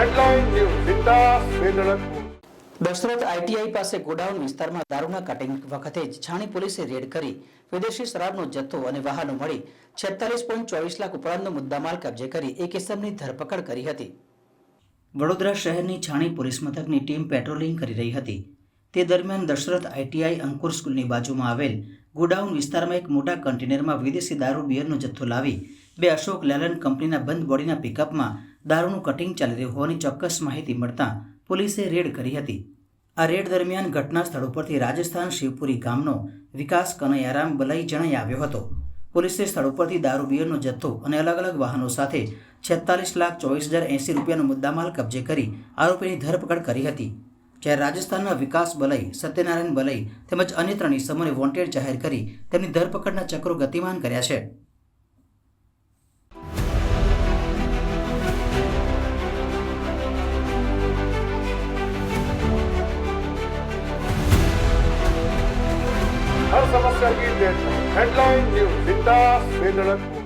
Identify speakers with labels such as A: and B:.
A: Headline news जिंदा वेदनपुर
B: Dasharath ITI પાસે godown વિસ્તારમાં દારૂના કટિંગ વખતે જ છાણી પોલીસે રેડ કરી વિદેશી શરાબનો જથ્થો અને વાહનો મળી 46.24 લાખ ઉપરાંતનો મુદ્દામાલ કબજે કરી એક ઇસમની ધરપકડ કરી હતી। વડોદરા શહેરની છાણી પોલીસ મથકની ટીમ પેટ્રોલિંગ કરી રહી હતી। તે દરમિયાન દશરથ આઈટીઆઈ અંકુર સ્કૂલની બાજુમાં આવેલ ગોડાઉન વિસ્તારમાં એક મોટા કન્ટેનરમાં વિદેશી દારૂ બિયરનો જથ્થો લાવી બે અશોક લેલન્ડ કંપનીના બંધ બોડીના પિકઅપમાં દારૂનું કટિંગ ચાલી રહ્યું હોવાની ચોક્કસ માહિતી મળતા પોલીસે રેડ કરી હતી। આ રેડ દરમિયાન ઘટના સ્થળ ઉપરથી રાજસ્થાન શિવપુરી ગામનો વિકાસ કનૈયારામ બલઈ જણાઈ આવ્યો હતો। પોલીસે સ્થળ ઉપરથી દારૂ બિયરનો જથ્થો અને અલગ અલગ વાહનો સાથે 46,24,080 રૂપિયાનો મુદ્દામાલ કબજે કરી આરોપીની ધરપકડ કરી હતી। જ્યારે રાજસ્થાનના વિકાસ બલઈ, સત્યનારાયણ બલઈ તેમજ અન્ય 3 ઇસમોને વોન્ટેડ જાહેર કરી તેમની ધરપકડના ચક્રો ગતિમાન કર્યા છે।
A: हर समस्या की डेट हेडलाइन न्यूज जिंदा वेदनपुर।